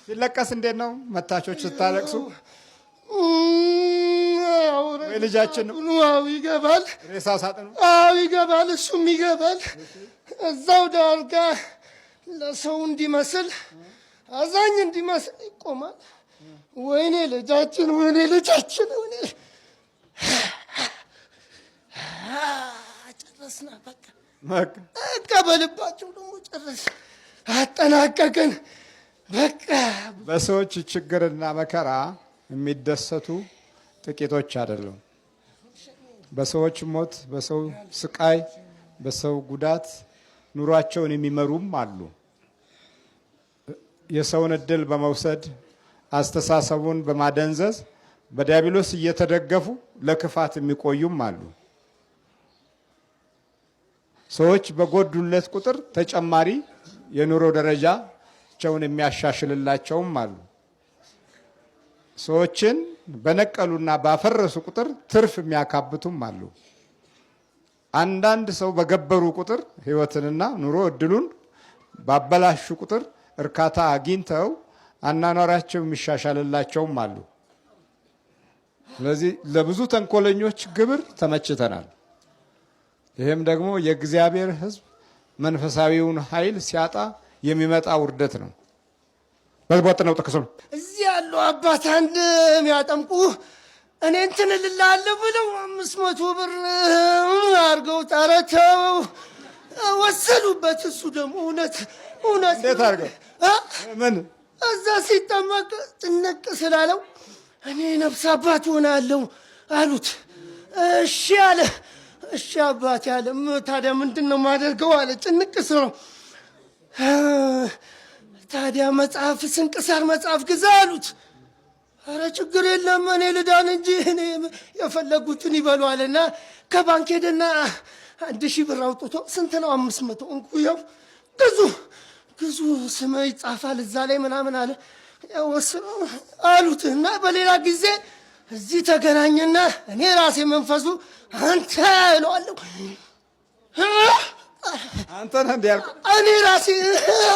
ሲለቀስ እንዴት ነው መታቾች ስታለቅሱ? ልጃችን ነው ይገባል። ሬሳ ሳጥኑ ይገባል። እሱም ይገባል። እዛው ዳርጋ ለሰው እንዲመስል አዛኝ እንዲመስል ይቆማል። ወይኔ ልጃችን፣ ወይኔ ልጃችን፣ ወይኔ ጨረስና በቃ በልባቸው ደግሞ ጨረስ አጠናቀቅን። በቃ በሰዎች ችግርና መከራ የሚደሰቱ ጥቂቶች አይደሉም። በሰዎች ሞት፣ በሰው ስቃይ፣ በሰው ጉዳት ኑሯቸውን የሚመሩም አሉ። የሰውን እድል በመውሰድ አስተሳሰቡን በማደንዘዝ በዲያብሎስ እየተደገፉ ለክፋት የሚቆዩም አሉ። ሰዎች በጎዱለት ቁጥር ተጨማሪ የኑሮ ደረጃቸውን የሚያሻሽልላቸውም አሉ። ሰዎችን በነቀሉና ባፈረሱ ቁጥር ትርፍ የሚያካብቱም አሉ። አንዳንድ ሰው በገበሩ ቁጥር ሕይወትንና ኑሮ እድሉን ባበላሹ ቁጥር እርካታ አግኝተው አናኗራቸው የሚሻሻልላቸውም አሉ። ስለዚህ ለብዙ ተንኮለኞች ግብር ተመችተናል። ይህም ደግሞ የእግዚአብሔር ሕዝብ መንፈሳዊውን ኃይል ሲያጣ የሚመጣ ውርደት ነው። በዝቦት ነው ተከሰሉ እዚህ ያለው አባት አንድ የሚያጠምቁ እኔ እንትን እልልሃለሁ ብለው 500 ብር አድርገው ጠረተው ወሰዱበት። እሱ ደግሞ እውነት እንዴት አድርገው ምን እዛ ሲጠመቅ ጭንቅ ስላለው እኔ ነፍስ አባት ሆናለሁ አሉት። እሺ አለ። እሺ አባት ያለ ታዲያ ምንድን ነው የማደርገው አለ። ጭንቅ ስለው ታዲያ መጽሐፍ ስንክሳር መጽሐፍ ግዛ አሉት። አረ ችግር የለም እኔ ልዳን እንጂ እኔ የፈለጉትን ይበሏልና ከባንክ ሄደና 1000 ብር አውጥቶ ስንት ነው 500 እንኩ ያው ግዙ ስም ይጻፋል እዛ ላይ ምናምን አለ። ወስኖ አሉት እና በሌላ ጊዜ እዚህ ተገናኘና እኔ ራሴ መንፈሱ አንተ እለዋለሁ። አንተ ነህ እንዴ ያልከው? እኔ ራሴ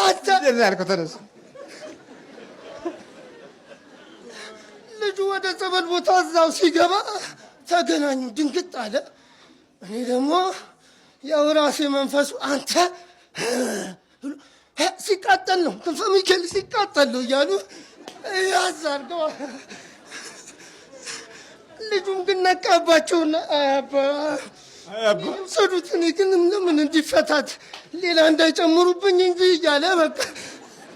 አንተ እንዴ ያልከው? ተነስ። ልጁ ወደ ጸበል ቦታ እዛው ሲገባ ተገናኙ። ድንግጥ አለ። እኔ ደግሞ ያው ራሴ መንፈሱ አንተ ሲቃጠል ነው ክንፈ ሚካኤል ሲቃጠል ነው እያሉ ያዛርገው። ልጁም ግን ነቃባቸውና አባ ሰዱት። እኔ ግን ለምን እንዲፈታት ሌላ እንዳይጨምሩብኝ እንጂ እያለ በቃ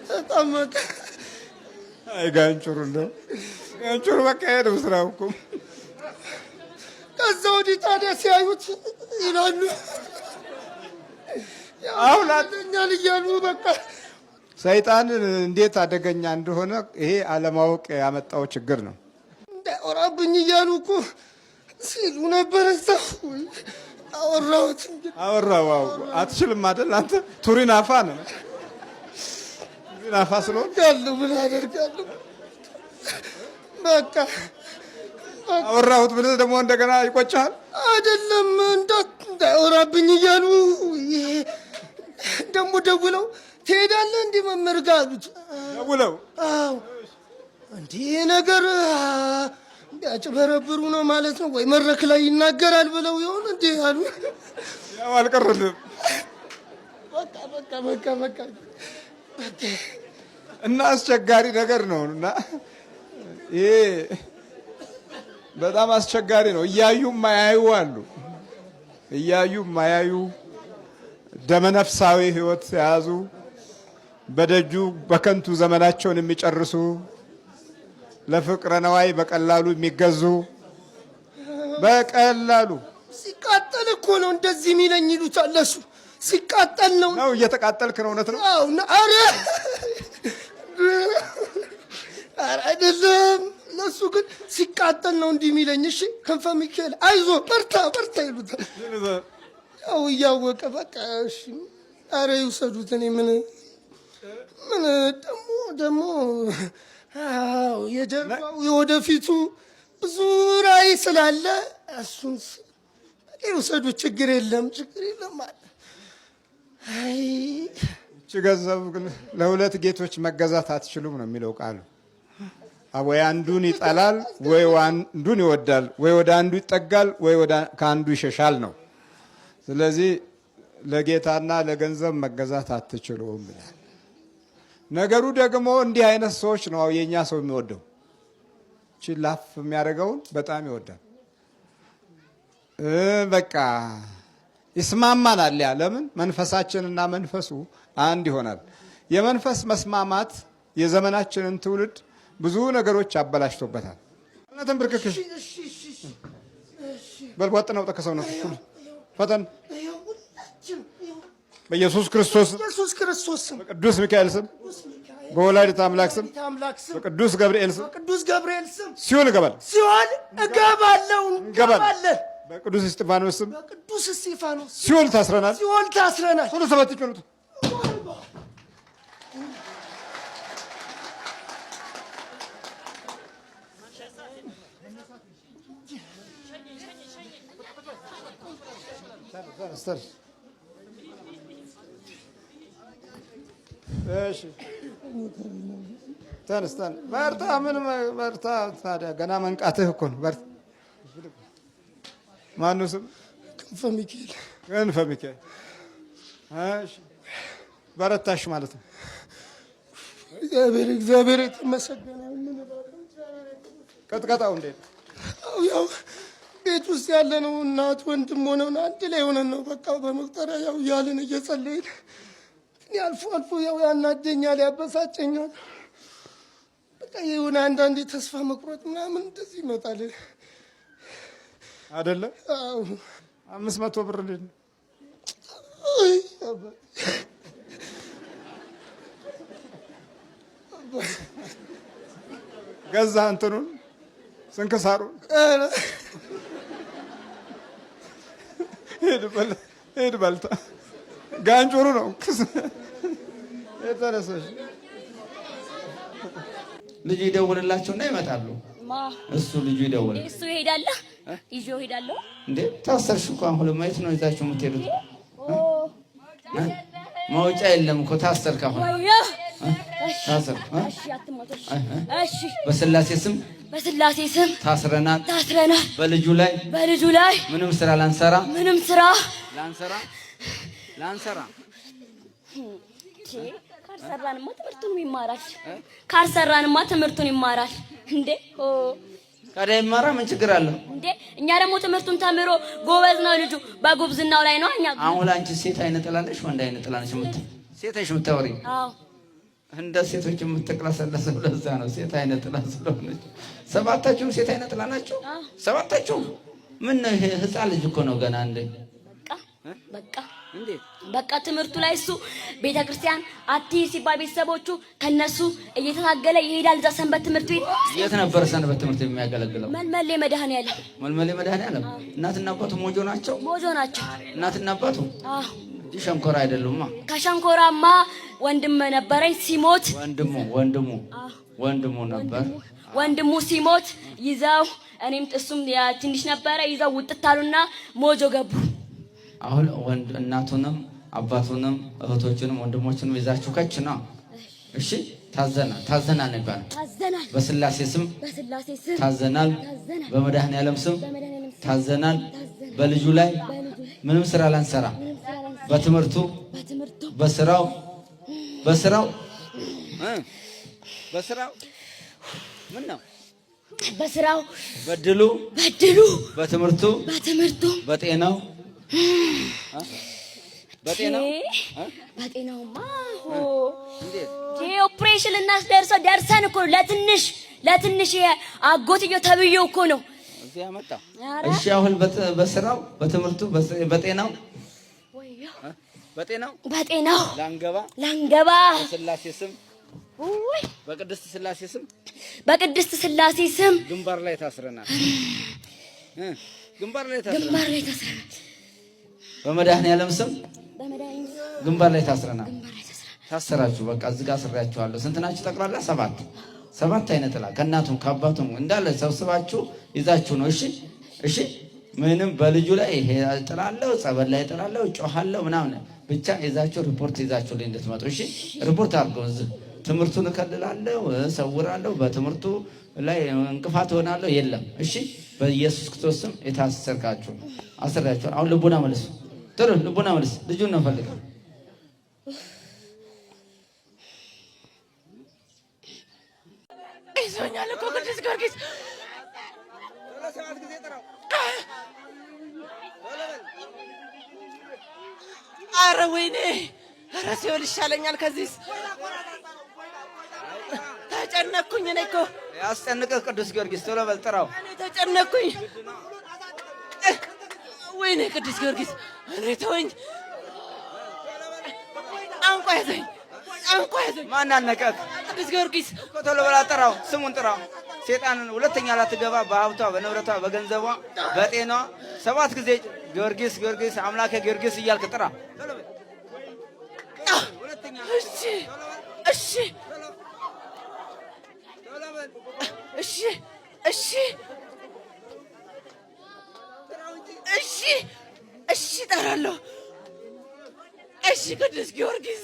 ተጣመቀ። አይ ጋንቹሩ ነው ጋንቹሩ በቃ ሄደው ስራው እኮ። ከዛ ወዲህ ታዲያ ሲያዩት ይላሉ አሁን አለኛል እያሉ በቃ ሰይጣን እንዴት አደገኛ እንደሆነ ይሄ አለማወቅ ያመጣው ችግር ነው። እንዳወራብኝ እያሉ እኮ ሲሉ ነበር። እዛው አወራሁት። አወራው አትችልም አይደል አንተ? ቱሪን አፋ ነህ። ቱሪን አፋ ስለሆንክ ያለው ምን አደርጋለሁ? በቃ አወራሁት ብለህ ደግሞ እንደገና ይቆጫል አይደለም? እንዳወራብኝ እያሉ ደግሞ ደውለው ትሄዳለህ እንዲህ መምህር ጋር አሉት። ደውለው አዎ እንዲህ ነገር ቢያጭበረብሩ ነው ማለት ነው ወይ መድረክ ላይ ይናገራል ብለው ይሆን እንዴ አሉ። ያው አልቀረልም። በቃ እና አስቸጋሪ ነገር ነው። እና ይሄ በጣም አስቸጋሪ ነው። እያዩ ማያዩ አሉ። እያዩ ማያዩ ደመነፍሳዊ ህይወት የያዙ በደጁ በከንቱ ዘመናቸውን የሚጨርሱ ለፍቅረ ነዋይ በቀላሉ የሚገዙ በቀላሉ ሲቃጠል እኮ ነው እንደዚህ የሚለኝ ይሉታል። ለሱ ሲቃጠል ነው እየተቃጠልክ ነው። እውነት ነው። አዎ አረ አይደለም። ለሱ ግን ሲቃጠል ነው እንዲህ የሚለኝ። እሺ ክንፈ ሚካኤል አይዞ በርታ ይሉታል። ያው እያወቀ በቃ እሺ አረ ይውሰዱት። እኔ ምን ደግሞ አዎ የጀርባው የወደፊቱ ብዙ ራዕይ ስላለ እሱን ይውሰዱት። ችግር የለም አለ። አይ ገንዘብ ግን ለሁለት ጌቶች መገዛት አትችሉም ነው የሚለው ቃሉ። ወይ አንዱን ይጠላል ወይ አንዱን ይወዳል፣ ወይ ወደ አንዱ ይጠጋል ወይ ከአንዱ ይሸሻል ነው። ስለዚህ ለጌታና ለገንዘብ መገዛት አትችሉም ብሏል። ነገሩ ደግሞ እንዲህ አይነት ሰዎች ነው የኛ ሰው የሚወደው። ላፍ የሚያደርገውን በጣም ይወዳል። በቃ ይስማማናል። ያ ለምን መንፈሳችንና መንፈሱ አንድ ይሆናል። የመንፈስ መስማማት የዘመናችንን ትውልድ ብዙ ነገሮች አበላሽቶበታል። እናንተም ብርክክሽ በልቧጥ ነው ተከሰው ነው ፈተን በኢየሱስ ክርስቶስ በቅዱስ ሚካኤል ስም በወላዲተ አምላክ ስም በቅዱስ ገብርኤል ስም ሲኦል እንገባለን። በቅዱስ እስጢፋኖስ ስም ሲኦል ታስረናል። ቶሎ ሰባት ይቀሩት ተነስተን በርታ። ምን በርታ ታዲያ? ገና መንቃትህ እኮ ነው። በርታ። ማነው ስም? ክንፈ ሚካኤል። ክንፈ ሚካኤል። እሺ፣ በረታሽ ማለት ነው። እግዚአብሔር የተመሰገነ ይሁን። ቀጥቀጣው እንዴት? ያው ቤት ውስጥ ያለ ነው። እናት ወንድም ሆነን አንድ ላይ ሆነን ነው በቃ በመቁጠሪያ ያው እያልን እየጸለይን አልፎ አልፎ ያው ያናደኛል፣ ያበሳጨኛል። በቃ የሆነ አንዳንዴ ተስፋ መቁረጥ ምናምን እንደዚህ ይመጣል አይደለ? አዎ 500 ብር ልኝ ገዛ እንትኑን ስንክሳሩን ሄድ በልታ ጋንጮሩ ነው የተነሰሽ። ልጁ ይደውልላቸውና ይመጣሉ። እሱ ልጁ ይደውል፣ እሱ ይሄዳል፣ ይዤው እሄዳለሁ። እንዴ ታሰርሽ እኮ አሁን ማየት ነው ይዛችሁ የምትሄዱት። መውጫ የለም እኮ ታሰርክ። አሁን ታሰር። እሺ በስላሴ ስም ታስረናል። በልጁ ላይ ምንም ስራ ላንሰራ ካልሰራንማ ትምህርቱን ይማራል። እንዴ ታዲያ ይማራ፣ ምን ችግር አለው? እንዴ እኛ ደግሞ ትምህርቱን ተምሮ ጎበዝ ነው ልጁ፣ በጉብዝናው ላይ ነው። እኛ አሁን አንቺ ሴት አይነ ጥላለሽ ወንድ አይነ ጥላለሽ? ሴት ነሽ የምታወሪ? አዎ እንደ ሴቶች የምትቅለሰለሰው ለዛ ነው፣ ሴት አይነ ጥላ ስለሆነች። ሰባታችሁም ሴት አይነ ጥላ ናችሁ? ሰባታችሁም? ምን ነው ይሄ ህፃን ልጅ እኮ ነው ገና። እንዴ በቃ ትምህርቱ ላይ እሱ ቤተክርስቲያን አትይ ሲባል ቤተሰቦቹ ከነሱ እየተታገለ ይሄዳል። እዛ ሰንበት ትምህርት ቤት። የት ነበር ሰንበት ትምህርት ቤት የሚያገለግለው? መልመሌ መድኃኔዓለም። እናትና አባቱ ሞጆ ናቸው። እናትና አባቱ ሸንኮራ አይደሉማ? ከሸንኮራማ ወንድም ነበረኝ ሲሞት፣ ወንድሙ ነበር። ወንድሙ ሲሞት ይዘው እኔም እሱም ትንሽ ነበረ ይዘው ውጥት አሉና ሞጆ ገቡ። አሁን እናቱንም አባቱንም እህቶቹንም ወንድሞቹንም ይዛችሁ ከች ነው። እሺ ታዘናል ይባላል። በስላሴ ስም ታዘናል። በመድኃኔዓለም ስም ታዘናል። በልጁ ላይ ምንም ስራ ላንሰራ፣ በትምህርቱ በስራው ምን ነው በስራው በድሉ በትምህርቱ በጤናው በጤናውማ ኦፕሬሽን እናስደርሰው ደርሰን እኮ ለትንሽ አጎትዮ ተብዬው እኮ ነው እዚህ ያመጣ። እሺ አሁን በስራው በትምህርቱ በጤናው ላንገባ በስላሴ ስም በቅድስት ስላሴ ስም ግንባር ላይ ታስረናል። በመድኃኔዓለም ስም ግንባር ላይ ታስረናል። ታሰራችሁ። በቃ እዚህ ጋር አስሬያችኋለሁ። ስንት ናችሁ ጠቅላላ? ሰባት አይነት ጥላ ከእናቱም ከአባቱም እንዳለ ሰብስባችሁ ይዛችሁ ነው። እሺ ምንም በልጁ ላይ ይሄ ጥላለሁ፣ ጸበል ላይ ጥላለሁ፣ ጮሃለሁ ምናምን ብቻ ይዛችሁ ሪፖርት ይዛችሁ ላይ እንድትመጡ እሺ። ሪፖርት አድርገው ትምህርቱን እከልላለሁ፣ እሰውራለሁ፣ በትምህርቱ ላይ እንቅፋት ሆናለሁ የለም። እሺ በኢየሱስ ክርስቶስ ስም የታሰርካችሁ አስራችኋል። አሁን ልቡና መልስ፣ ጥሩ ልቡና መልስ። ልጁን ነው ፈልገው ይዞኛል እኮ ቅዱስ ጊዮርጊስ ኧረ ወይኔ ኧረ ሲኦል ይሻለኛል ከዚህስ ተጨነኩኝ እኔ እኮ ያስጨንቅህ ቅዱስ ጊዮርጊስ ቶሎ በል ጥራው እኔ ተጨነኩኝ ወይኔ ቅዱስ ጊዮርጊስ እኔ ተወኝ አንቆ ያዘኝ ማን አነቀህ ቅዱስ ጊዮርጊስ ቶሎ በል ጥራው ስሙን ጥራው ሴጣንን ሁለተኛ ላትገባ በሀብቷ በንብረቷ በገንዘቧ በጤናዋ 7 ጊዜ ጊዮርጊስ ጊዮርጊስ አምላከ ጊዮርጊስ እያልክ ጥራ እሺ እሺ እሺ እሺ እሺ እሺ እጠራለሁ እሺ ቅዱስ ጊዮርጊስ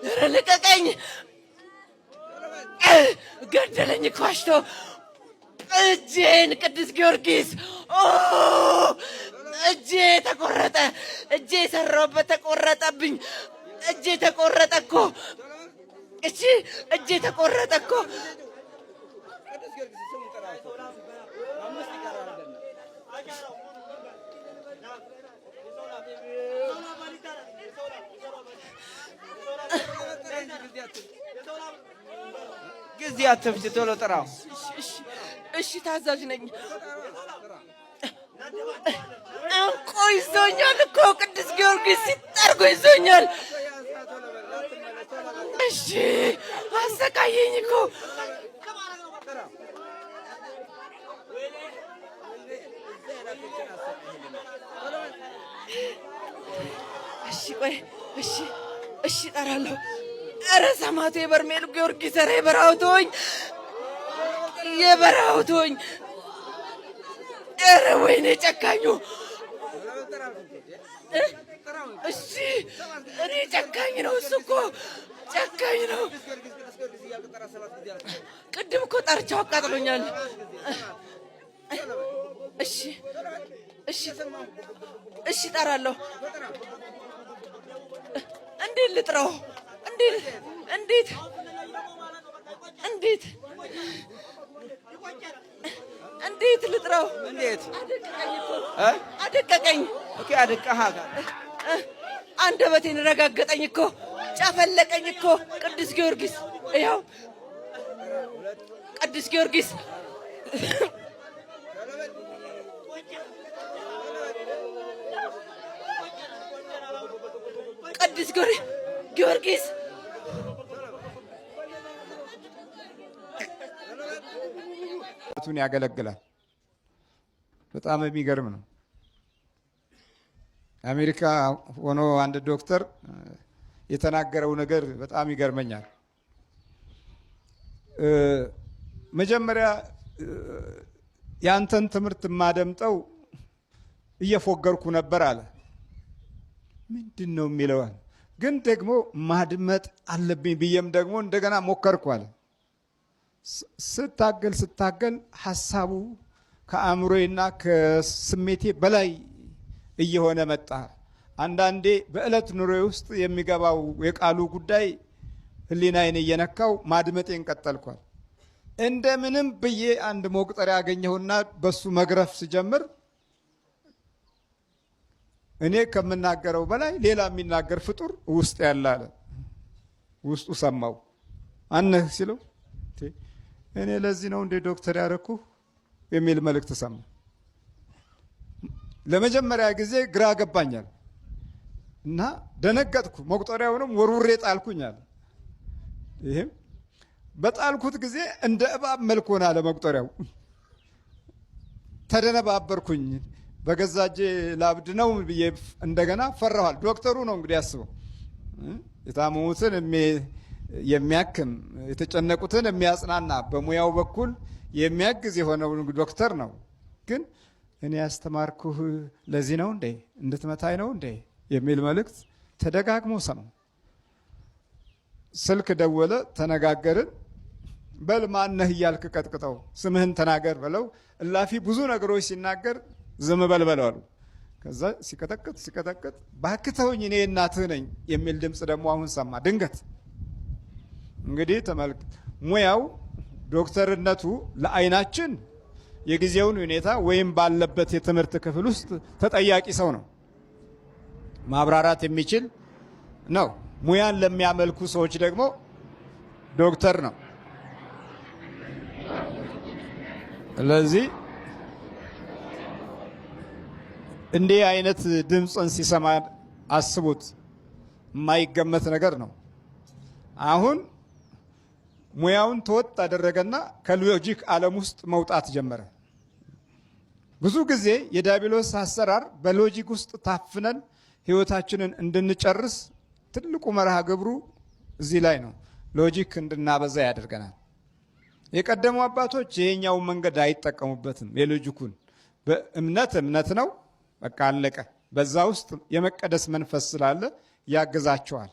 ኧረ ልቀቀኝ ገደለኝ እኮ አሽቶ እጄን ቅዱስ ጊዮርጊስ እጄ ተቆረጠ እጄ የሰራሁበት ተቆረጠብኝ እጄ ተቆረጠ እኮ እሺ እጄ ተቆረጠ እኮ ጊዜ አትፍጅ ቶሎ ጥራው እሺ ታዛዥ ነኝ አንቆ ይዞኛል እኮ ቅዱስ ጊዮርጊስ ሲጠርጎ ይዞኛል እሺ አሰቃየኝ እኮ እሺ ቆይ እሺ እሺ እጠራለሁ ኧረ ሰማዕቱ የበርሜሉ ጊዮርጊስ ኧረ የበረሃው ተወኝ ኧረ ወይኔ ጨካኙ እሺ እኔ ጨካኝ ነው እሱ እኮ ጨካኝ ነው ቅድም እኮ ጠርቻው አቃጥሎኛል እሺ እሺ እሺ እጠራለሁ እንዴት ልጥራው እንዴት ልጥራው እንዴት አደቀቀኝ ኦኬ አደቀሃ አንደበቴን ረጋገጠኝ እኮ ጨፈለቀኝ እኮ ቅዱስ ጊዮርጊስ ይኸው ቅዱስ ጊዮርጊስ ቅዱስ ጊዮርጊስ ቱን ያገለግላል። በጣም የሚገርም ነው። አሜሪካ ሆኖ አንድ ዶክተር የተናገረው ነገር በጣም ይገርመኛል። መጀመሪያ ያንተን ትምህርት ማደምጠው እየፎገርኩ ነበር አለ። ምንድን ነው የሚለው ግን ደግሞ ማድመጥ አለብኝ ብዬም ደግሞ እንደገና ሞከርኩ አለ። ስታገል ሐሳቡ ከአእምሮዬና ከስሜቴ በላይ እየሆነ መጣ። አንዳንዴ በእለት ኑሮዬ ውስጥ የሚገባው የቃሉ ጉዳይ ህሊናዬን እየነካው ማድመጤን ቀጠልኳል። እንደምንም ብዬ አንድ መቁጠሪያ ያገኘሁና በሱ መግረፍ ስጀምር እኔ ከምናገረው በላይ ሌላ የሚናገር ፍጡር ውስጥ ያለ አለ። ውስጡ ሰማው። አነህ ሲለው እኔ ለዚህ ነው እንደ ዶክተር ያረኩ የሚል መልእክት ሰማ። ለመጀመሪያ ጊዜ ግራ ገባኛል እና ደነገጥኩ። መቁጠሪያውንም ወርውሬ ጣልኩኛል። ይሄም በጣልኩት ጊዜ እንደ እባብ መልክ ሆነ አለ መቁጠሪያው። ተደነባበርኩኝ። በገዛጄ ላብድ ነው ብዬ እንደገና ፈራኋል። ዶክተሩ ነው እንግዲህ ያስበው የታመሙትን የሚያክም የተጨነቁትን የሚያጽናና በሙያው በኩል የሚያግዝ የሆነው ዶክተር ነው። ግን እኔ ያስተማርኩህ ለዚህ ነው እንዴ? እንድትመታኝ ነው እንዴ? የሚል መልእክት ተደጋግሞ ሰማሁ። ስልክ ደወለ፣ ተነጋገርን። በል ማነህ እያልክ ቀጥቅጠው፣ ስምህን ተናገር በለው። እላፊ ብዙ ነገሮች ሲናገር ዝም በል በለው አሉ። ከዛ ሲቀጠቅጥ ባክተውኝ እኔ እናትህ ነኝ የሚል ድምፅ ደግሞ አሁን ሰማ ድንገት። እንግዲህ ተመልከት፣ ሙያው ዶክተርነቱ ለዓይናችን የጊዜውን ሁኔታ ወይም ባለበት የትምህርት ክፍል ውስጥ ተጠያቂ ሰው ነው ማብራራት የሚችል ነው። ሙያን ለሚያመልኩ ሰዎች ደግሞ ዶክተር ነው። ስለዚህ እንዲህ አይነት ድምፅን ሲሰማ አስቡት፣ የማይገመት ነገር ነው። አሁን ሙያውን ተወጥ አደረገና ከሎጂክ ዓለም ውስጥ መውጣት ጀመረ። ብዙ ጊዜ የዲያብሎስ አሰራር በሎጂክ ውስጥ ታፍነን ህይወታችንን እንድንጨርስ ትልቁ መርሃ ግብሩ እዚህ ላይ ነው። ሎጂክ እንድናበዛ ያደርገናል። የቀደሙ አባቶች ይሄኛውን መንገድ አይጠቀሙበትም። የሎጂኩን እምነት ነው፣ በቃ አለቀ። በዛ ውስጥ የመቀደስ መንፈስ ስላለ ያግዛቸዋል።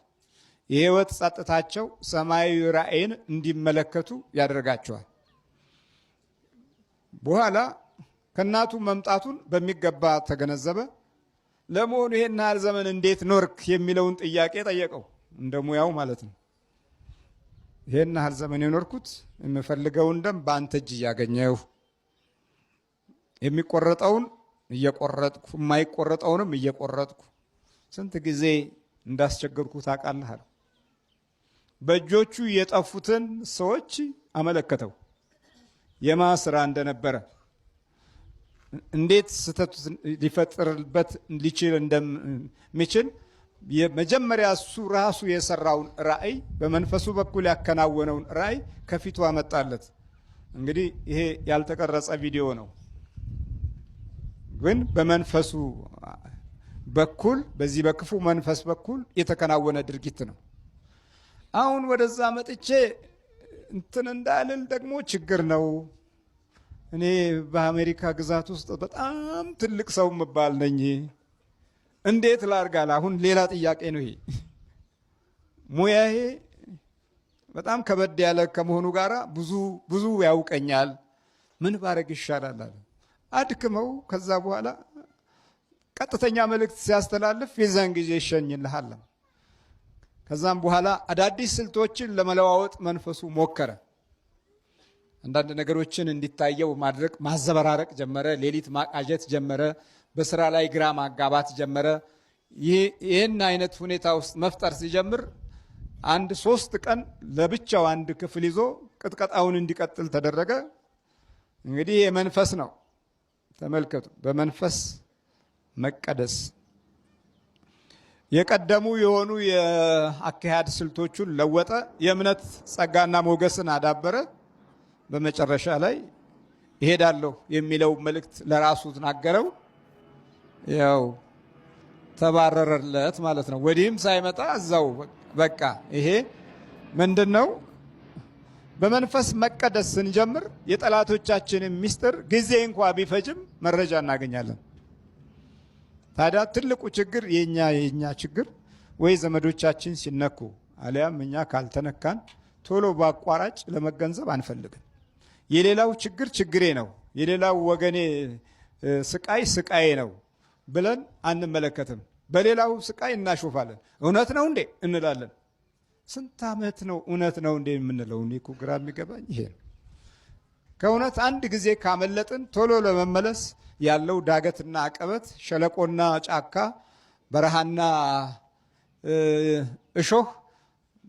የህይወት ጸጥታቸው ሰማያዊ ራእይን እንዲመለከቱ ያደርጋቸዋል። በኋላ ከእናቱ መምጣቱን በሚገባ ተገነዘበ። ለመሆኑ ይሄን ያህል ዘመን እንዴት ኖርክ የሚለውን ጥያቄ ጠየቀው። እንደ ሙያው ማለት ነው። ይሄን ያህል ዘመን የኖርኩት የምፈልገውን ደም በአንተ እጅ እያገኘሁ፣ የሚቆረጠውን እየቆረጥኩ፣ የማይቆረጠውንም እየቆረጥኩ ስንት ጊዜ እንዳስቸገርኩ ታውቃለህ አለው። በእጆቹ የጠፉትን ሰዎች አመለከተው። የማ ስራ እንደነበረ፣ እንዴት ስህተት ሊፈጥርበት ሊችል እንደሚችል የመጀመሪያ እሱ ራሱ የሰራውን ራእይ፣ በመንፈሱ በኩል ያከናወነውን ራእይ ከፊቱ አመጣለት። እንግዲህ ይሄ ያልተቀረጸ ቪዲዮ ነው፣ ግን በመንፈሱ በኩል በዚህ በክፉ መንፈስ በኩል የተከናወነ ድርጊት ነው። አሁን ወደዛ መጥቼ እንትን እንዳልል ደግሞ ችግር ነው። እኔ በአሜሪካ ግዛት ውስጥ በጣም ትልቅ ሰው መባል ነኝ። እንዴት ላርጋል? አሁን ሌላ ጥያቄ ነው ይሄ። ሙያዬ በጣም ከበድ ያለ ከመሆኑ ጋራ ብዙ ያውቀኛል። ምን ባረግ ይሻላል አለ። አድክመው። ከዛ በኋላ ቀጥተኛ መልእክት ሲያስተላልፍ የዛን ጊዜ ይሸኝልሃል። ከዛም በኋላ አዳዲስ ስልቶችን ለመለዋወጥ መንፈሱ ሞከረ። አንዳንድ ነገሮችን እንዲታየው ማድረግ ማዘበራረቅ ጀመረ። ሌሊት ማቃጀት ጀመረ። በስራ ላይ ግራ ማጋባት ጀመረ። ይህን አይነት ሁኔታ ውስጥ መፍጠር ሲጀምር 3 ቀን ለብቻው አንድ ክፍል ይዞ ቅጥቀጣውን እንዲቀጥል ተደረገ። እንግዲህ የመንፈስ ነው። ተመልከቱ፣ በመንፈስ መቀደስ የቀደሙ የሆኑ የአካሄድ ስልቶቹን ለወጠ። የእምነት ጸጋና ሞገስን አዳበረ። በመጨረሻ ላይ ይሄዳለሁ የሚለው መልእክት ለራሱ ተናገረው። ያው ተባረረለት ማለት ነው። ወዲህም ሳይመጣ እዛው በቃ። ይሄ ምንድነው? በመንፈስ መቀደስ ስንጀምር የጠላቶቻችንን ምስጢር ጊዜ እንኳ ቢፈጅም መረጃ እናገኛለን። ታዲያ ትልቁ ችግር የኛ ችግር ወይ ዘመዶቻችን ሲነኩ አሊያም እኛ ካልተነካን ቶሎ በአቋራጭ ለመገንዘብ አንፈልግም። የሌላው ችግር ችግሬ ነው፣ የሌላው ወገኔ ስቃይ ስቃዬ ነው ብለን አንመለከትም። በሌላው ስቃይ እናሾፋለን። እውነት ነው እንዴ እንላለን። ስንት ዓመት ነው እውነት ነው እንዴ የምንለው? እኔ እኮ ግራ የሚገባኝ ይሄ ነው። ከእውነት አንድ ጊዜ ካመለጥን ቶሎ ለመመለስ ያለው ዳገትና አቀበት፣ ሸለቆና ጫካ፣ በረሃና እሾህ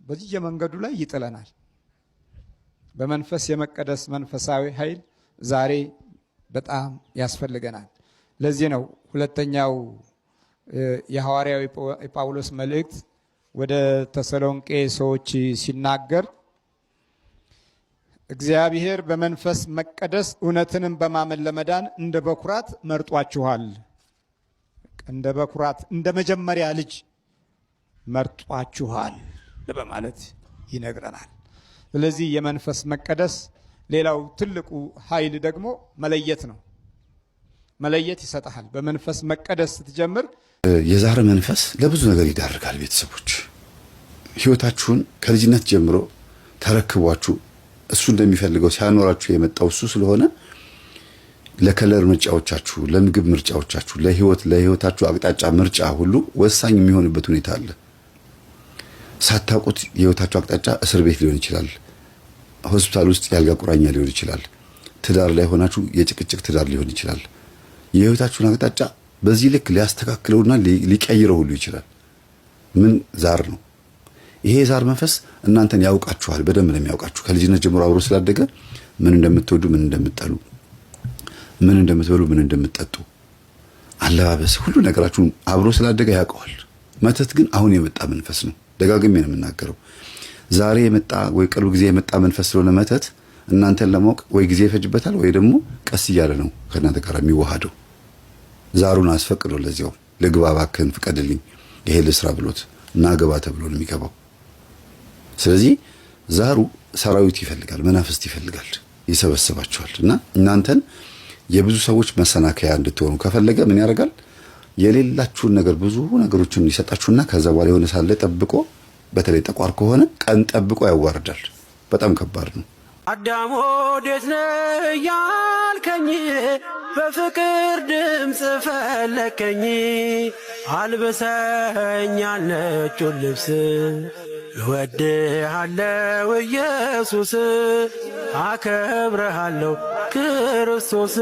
በየመንገዱ ላይ ይጥለናል። በመንፈስ የመቀደስ መንፈሳዊ ኃይል ዛሬ በጣም ያስፈልገናል። ለዚህ ነው ሁለተኛው የሐዋርያው ጳውሎስ መልእክት ወደ ተሰሎንቄ ሰዎች ሲናገር እግዚአብሔር በመንፈስ መቀደስ እውነትንም በማመን ለመዳን እንደ በኩራት መርጧችኋል። እንደ በኩራት እንደ መጀመሪያ ልጅ መርጧችኋል በማለት ይነግረናል። ስለዚህ የመንፈስ መቀደስ ሌላው ትልቁ ኃይል ደግሞ መለየት ነው። መለየት ይሰጣል። በመንፈስ መቀደስ ስትጀምር የዛር መንፈስ ለብዙ ነገር ይዳርጋል። ቤተሰቦች ህይወታችሁን ከልጅነት ጀምሮ ተረክቧችሁ እሱ እንደሚፈልገው ሲያኖራችሁ የመጣው እሱ ስለሆነ ለከለር ምርጫዎቻችሁ፣ ለምግብ ምርጫዎቻችሁ፣ ለህይወታችሁ አቅጣጫ ምርጫ ሁሉ ወሳኝ የሚሆንበት ሁኔታ አለ። ሳታውቁት የህይወታችሁ አቅጣጫ እስር ቤት ሊሆን ይችላል፣ ሆስፒታል ውስጥ ያልጋ ቁራኛ ሊሆን ይችላል፣ ትዳር ላይ ሆናችሁ የጭቅጭቅ ትዳር ሊሆን ይችላል። የህይወታችሁን አቅጣጫ በዚህ ልክ ሊያስተካክለውና ሊቀይረው ሁሉ ይችላል። ምን ዛር ነው ይሄ? ዛር መንፈስ እናንተን ያውቃችኋል፣ በደንብ ነው የሚያውቃችሁ። ከልጅነት ጀምሮ አብሮ ስላደገ ምን እንደምትወዱ፣ ምን እንደምትጠሉ፣ ምን እንደምትበሉ፣ ምን እንደምትጠጡ፣ አለባበስ፣ ሁሉ ነገራችሁን አብሮ ስላደገ ያውቀዋል። መተት ግን አሁን የመጣ መንፈስ ነው። ደጋግሜ ነው የምናገረው። ዛሬ የመጣ ወይ ቅርብ ጊዜ የመጣ መንፈስ ስለሆነ መተት እናንተን ለማወቅ ወይ ጊዜ ይፈጅበታል ወይ ደግሞ ቀስ እያለ ነው ከእናንተ ጋር የሚዋሃደው። ዛሩን አስፈቅዶ ለዚያው ልግባ እባክህን ፍቀድልኝ ይሄ ልስራ ብሎት እና ገባ ተብሎ ነው የሚገባው። ስለዚህ ዛሩ ሰራዊት ይፈልጋል፣ መናፍስት ይፈልጋል፣ ይሰበስባቸዋል። እና እናንተን የብዙ ሰዎች መሰናከያ እንድትሆኑ ከፈለገ ምን ያደርጋል? የሌላችሁን ነገር ብዙ ነገሮችን ይሰጣችሁና ከዛ በኋላ የሆነ ሳለ ጠብቆ፣ በተለይ ጠቋር ከሆነ ቀን ጠብቆ ያዋርዳል። በጣም ከባድ ነው። አዳም ወዴት ነህ ያልከኝ፣ በፍቅር ድምፅ ፈለከኝ፣ አልብሰኝ ነጩን ልብስ፣ እወድሃለሁ ኢየሱስ፣ አከብረሃለሁ ክርስቶስ።